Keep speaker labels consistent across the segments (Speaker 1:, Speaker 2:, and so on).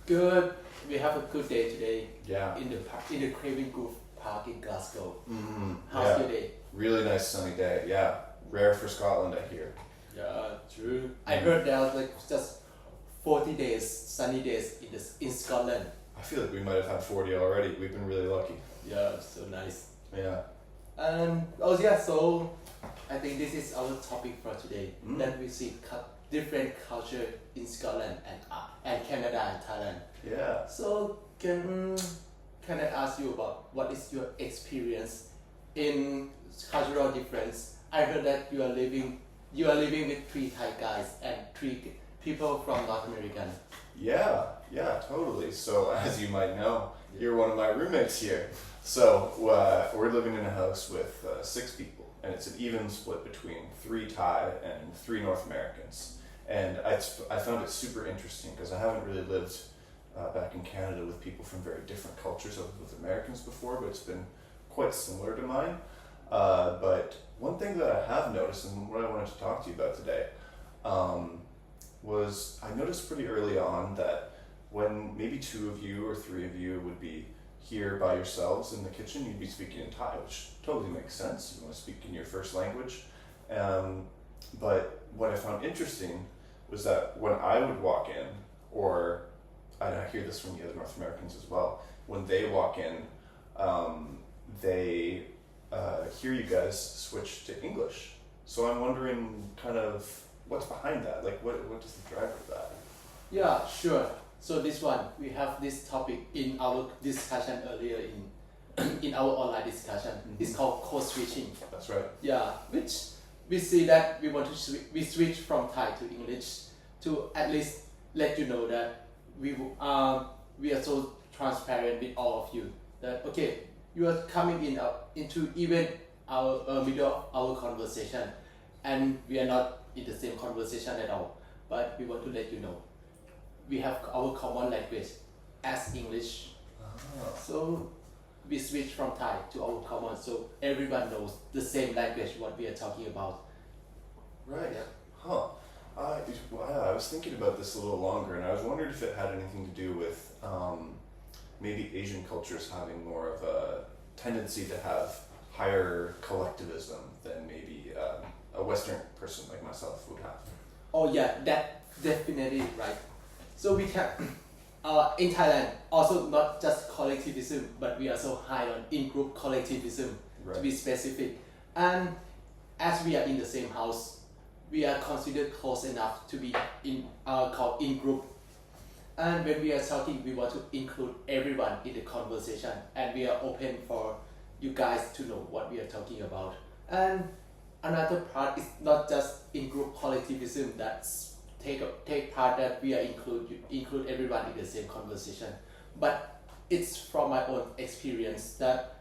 Speaker 1: Good. We have a good day today
Speaker 2: Yeah.
Speaker 1: in the Craving Grove Park in Glasgow. How's
Speaker 2: Yeah.
Speaker 1: your day?
Speaker 2: Really nice sunny day. Yeah. Rare for Scotland, I hear.
Speaker 1: Yeah, true. I heard there's like just 40 days, sunny days in Scotland.
Speaker 2: I feel like we might have had 40 already. We've been really lucky.
Speaker 1: Yeah, so nice.
Speaker 2: Yeah.
Speaker 1: And oh yeah, so I think this is our topic for today.
Speaker 2: Mm.
Speaker 1: That we see different culture in Scotland and Canada and Thailand.
Speaker 2: Yeah.
Speaker 1: So can I ask you about what is your experience in cultural difference? I heard that you are living with three Thai guys and three people from North American.
Speaker 2: Yeah, totally. So, as you might know, you're one of my roommates here. So, we're living in a house with 6 people, and it's an even split between 3 Thai and 3 North Americans. And I found it super interesting because I haven't really lived back in Canada with people from very different cultures. I've lived with Americans before, but it's been quite similar to mine. But one thing that I have noticed, and what I wanted to talk to you about today, was I noticed pretty early on that when maybe 2 of you or 3 of you would be here by yourselves in the kitchen, you'd be speaking in Thai, which totally makes sense. You want to speak in your first language. But what I found interesting was that when I would walk in, or and I hear this from the other North Americans as well, when they walk in, they hear you guys switch to English. So I'm wondering kind of what's behind that? Like what is the driver of that?
Speaker 1: Yeah, sure. So this one we have this topic in our discussion earlier in our online discussion. It's called code switching.
Speaker 2: That's right.
Speaker 1: Yeah, which we see that we want to we switch from Thai to English to at least let you know that we are so transparent with all of you that okay, you are coming into even our middle of our conversation, and we are not in the same conversation at all. But we want to let you know we have our common language as English. So we switch from Thai to our common, so everyone knows the same language what we are talking about.
Speaker 2: Right. Huh. I was thinking about this a little longer, and I was wondering if it had anything to do with maybe Asian cultures having more of a tendency to have higher collectivism than maybe a Western person like myself would have.
Speaker 1: Oh yeah, that definitely right. So we can in Thailand also not just collectivism, but we are so high on in-group collectivism to be specific. And as we are in the same house, we are considered close enough to be called in-group. And when we are talking, we want to include everyone in the conversation, and we are open for you guys to know what we are talking about. And another part is not just in-group collectivism that's take part that we are include everyone in the same conversation, but it's from my own experience that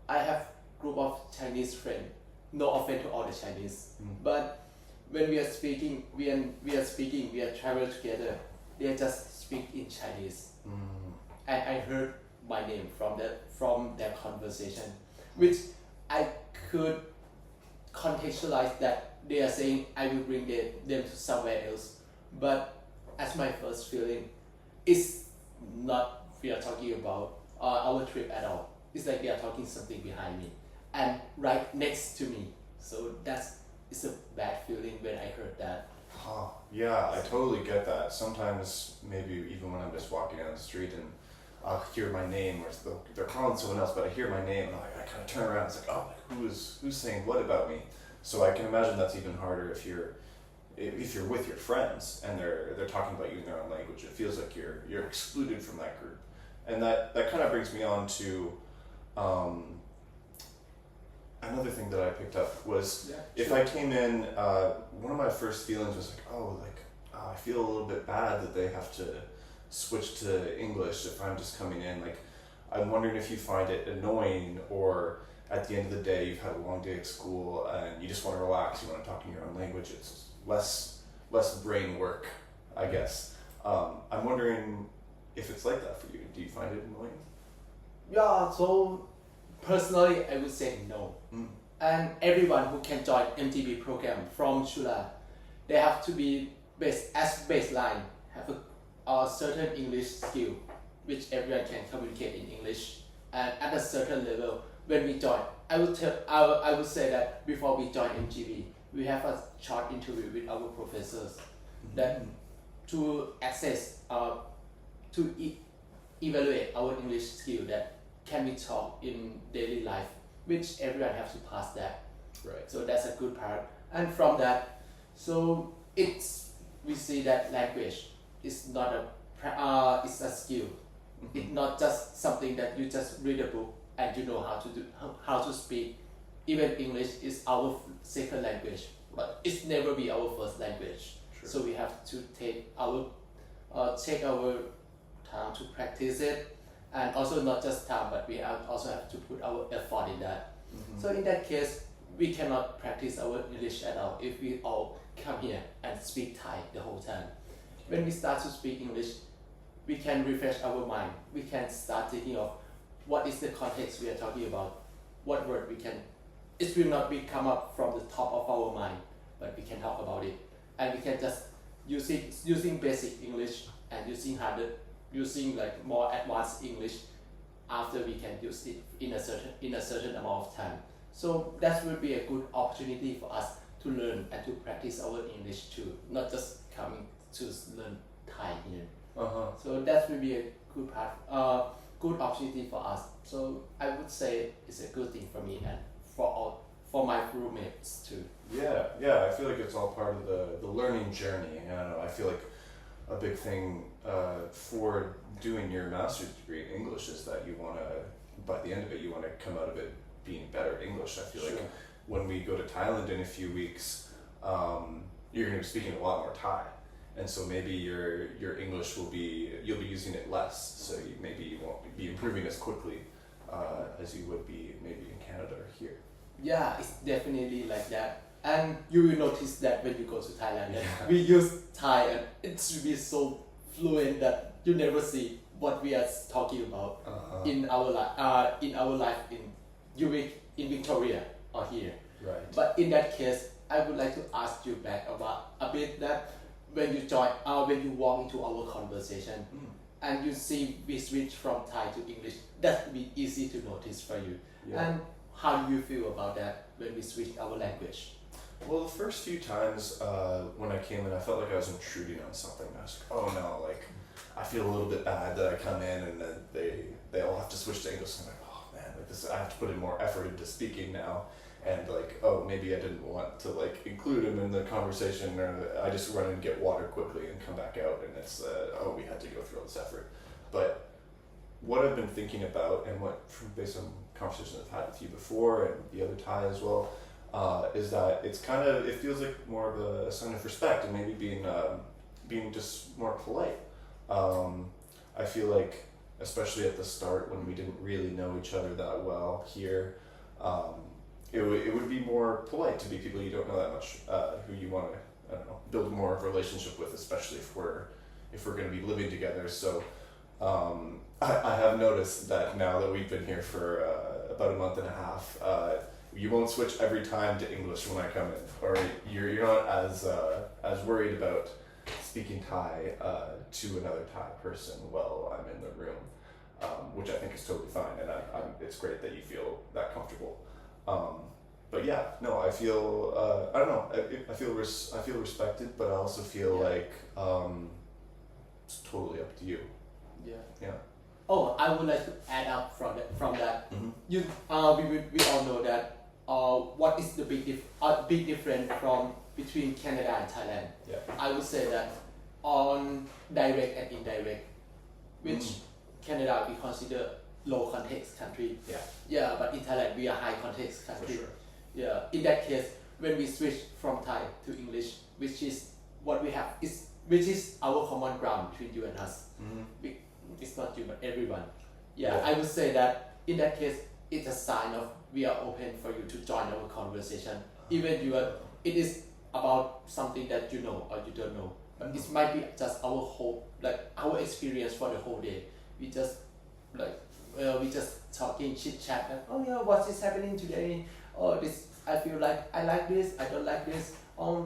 Speaker 1: I have group of Chinese friends. No offense to all the Chinese, but when we are speaking, we are travel together. They just speak in Chinese, and I heard my name from their conversation, which I could contextualize that they are saying I will bring them to somewhere else. But as my first feeling, it's not we are talking about our trip at all. It's like they are talking something behind me and right next to me. So it's a bad feeling when I heard that.
Speaker 2: Yeah, I totally get that. Sometimes maybe even when I'm just walking down the street and I'll hear my name, or they're calling someone else, but I hear my name and I kind of turn around. It's like, oh, who's saying what about me? So I can imagine that's even harder if you're with your friends and they're talking about you in their own language. It feels like you're excluded from that group, and that kind of brings me on to another thing that I picked up was if I came in, one of my first feelings was like, I feel a little bit bad that they have to switch to English if I'm just coming in. Like, I'm wondering if you find it annoying, or at the end of the day you've had a long day at school and you just want to relax, you want to talk in your own language. It's less brain work, I guess. I'm wondering if it's like that for you. Do you find it annoying?
Speaker 1: Yeah, so personally I would say no. And everyone who can join MTB program from Chula, they have to be baseline, have a a certain English skill which everyone can communicate in English, and at a certain level when we join, I would say that before we join MGB we have a short interview with our professors that to access to evaluate our English skill, that can we talk in daily life, which everyone has to pass that.
Speaker 2: Right.
Speaker 1: So that's a good part. And from that, so we see that language is not it's a skill. It's not just something that you just read a book and you know how to speak. Even English is our second language, but it's never be our first language.
Speaker 2: Sure.
Speaker 1: So we have to take our time to practice it, and also not just time, but we also have to put our effort in that. So in that case, we cannot practice our English at all if we all come here and speak Thai the whole time. When we start to speak English, we can refresh our mind. We can start thinking of what is the context we are talking about, what word we can. It will not be come up from the top of our mind, but we can talk about it, and we can just using basic English and using like more advanced English. After we can use it in a certain amount of time. So that will be a good opportunity for us to learn and to practice our English too, not just coming to learn Thai here. So that will be a good part, good opportunity for us. So I would say it's a good thing for me and for my roommates too.
Speaker 2: Yeah, I feel like it's all part of the learning journey. I don't know, I feel like a big thing for doing your master's degree in English is that you want to, by the end of it, you want to come out of it being better at English. I feel like when we go to Thailand in a few weeks, you're going to be speaking a lot more Thai, and so maybe your English you'll be using it less, so maybe you won't be improving as quickly as you would be maybe in Canada or here.
Speaker 1: Yeah, it's definitely like that. And you will notice that when you go to Thailand, that
Speaker 2: Yeah.
Speaker 1: we use Thai and it should be so fluent that you never see what we are talking about in our life in Victoria or here.
Speaker 2: Right.
Speaker 1: But in that case, I would like to ask you back about a bit that when you walk into our conversation and you see we switch from Thai to English, that would be easy to notice for you.
Speaker 2: Yeah.
Speaker 1: And how do you feel about that when we switch our language?
Speaker 2: Well, the first few times when I came in, I felt like I was intruding on something. I was like, oh no, like I feel a little bit bad that I come in and then they all have to switch to English. And I'm like, oh man, like this, I have to put in more effort into speaking now. And like, oh, maybe I didn't want to like include him in the conversation, or I just run and get water quickly and come back out, and it's oh, we had to go through all this effort. But what I've been thinking about, and based on conversations I've had with you before and the other Thai as well, is that it feels like more of a sign of respect and maybe being just more polite. I feel like, especially at the start when we didn't really know each other that well here, it would be more polite to be people you don't know that much, who you want to, I don't know, build more of a relationship with, especially if we're going to be living together. So I have noticed that now that we've been here for about a month and a half, you won't switch every time to English when I come in, or you're not as worried about speaking Thai to another Thai person while I'm in the room, which I think is totally fine, and it's great that you feel that comfortable. But yeah, no, I feel I don't know. I feel respected, but I also feel like it's totally up to you. Yeah.
Speaker 1: Oh, I would like to add up from that.
Speaker 2: Mm-hmm.
Speaker 1: We all know that. What is the big difference between Canada and Thailand?
Speaker 2: Yeah.
Speaker 1: I would say that on direct and indirect, which Canada we consider low context country. Yeah, but in Thailand we are high context country.
Speaker 2: For sure.
Speaker 1: Yeah, in that case, when we switch from Thai to English, which is what we have, which is our common ground between you and us. It's not you, but everyone. Yeah, I would say that in that case, it's a sign of we are open for you to join our conversation. Even it is about something that you know or you don't know, but it might be just our experience for the whole day. We just talking chit chat. Like, oh yeah, what is happening today? Oh, this I feel like I like this. I don't like this. I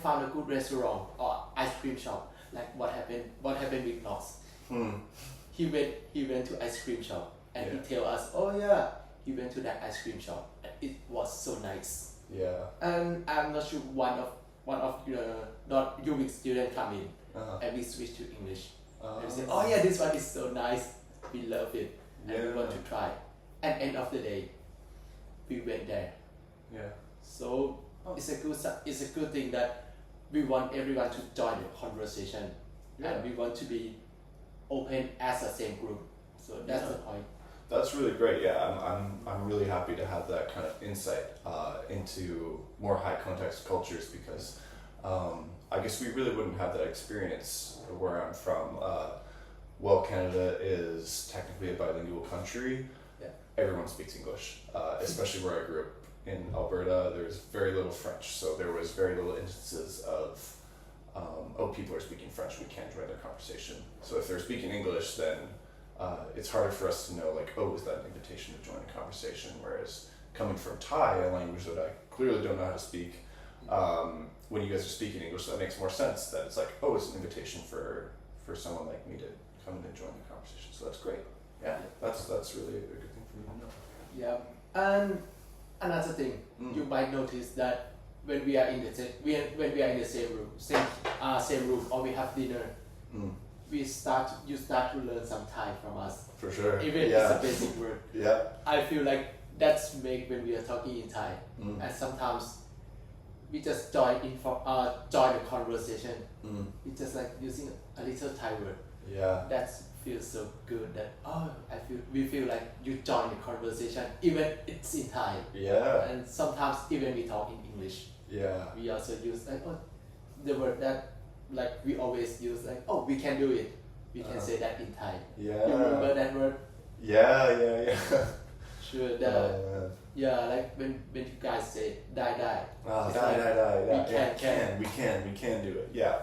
Speaker 1: found a good restaurant or ice cream shop. like what happened with Knox. He went to ice cream shop and he tell us, oh yeah, he went to that ice cream shop and it was so nice.
Speaker 2: Yeah.
Speaker 1: And I'm not sure one of the not UWIC student come in and we switch to English. And we say, oh yeah, this one is so nice, we love it and we want to try. And end of the day, we went there.
Speaker 2: Yeah.
Speaker 1: So it's a good thing that we want everyone to join the conversation and we want to be open as a same group. So that's the point.
Speaker 2: That's really great. Yeah, I'm really happy to have that kind of insight into more high context cultures because I guess we really wouldn't have that experience where I'm from. Well, Canada is technically a bilingual country.
Speaker 1: Yeah.
Speaker 2: Everyone speaks English, especially where I grew up in Alberta. There's very little French, so there was very little instances of people are speaking French, we can't join their conversation. So if they're speaking English, then it's harder for us to know, like, oh, is that an invitation to join a conversation? Whereas coming from Thai, a language that I clearly don't know how to speak, when you guys are speaking English, that makes more sense. That it's like, oh, it's an invitation for someone like me to come in and join the conversation. So that's great. Yeah, that's really a good thing for me to know.
Speaker 1: Yeah, and another thing, you might notice that when we are in the same room, same room, or we have dinner, you start to learn some Thai from us.
Speaker 2: For sure.
Speaker 1: Even it's a basic word.
Speaker 2: Yeah.
Speaker 1: I feel like that's make when we are talking in Thai, and sometimes we just join the conversation. We just like using a little Thai word.
Speaker 2: Yeah.
Speaker 1: That feels so good. That we feel like you join the conversation even it's in Thai.
Speaker 2: Yeah.
Speaker 1: And sometimes even we talk in English.
Speaker 2: Yeah.
Speaker 1: We also use like the word that like we always use like we can do it. We can say that in Thai.
Speaker 2: Yeah.
Speaker 1: You remember that word?
Speaker 2: Yeah.
Speaker 1: Sure. Like when you guys say die.
Speaker 2: Die. Yeah. We can do it. Yeah.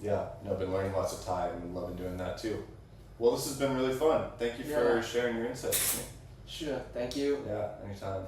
Speaker 2: No, I've been learning lots of Thai and loving doing that too. Well, this has been really fun. Thank you for sharing your insights with me.
Speaker 1: Sure. Thank you.
Speaker 2: Yeah, anytime.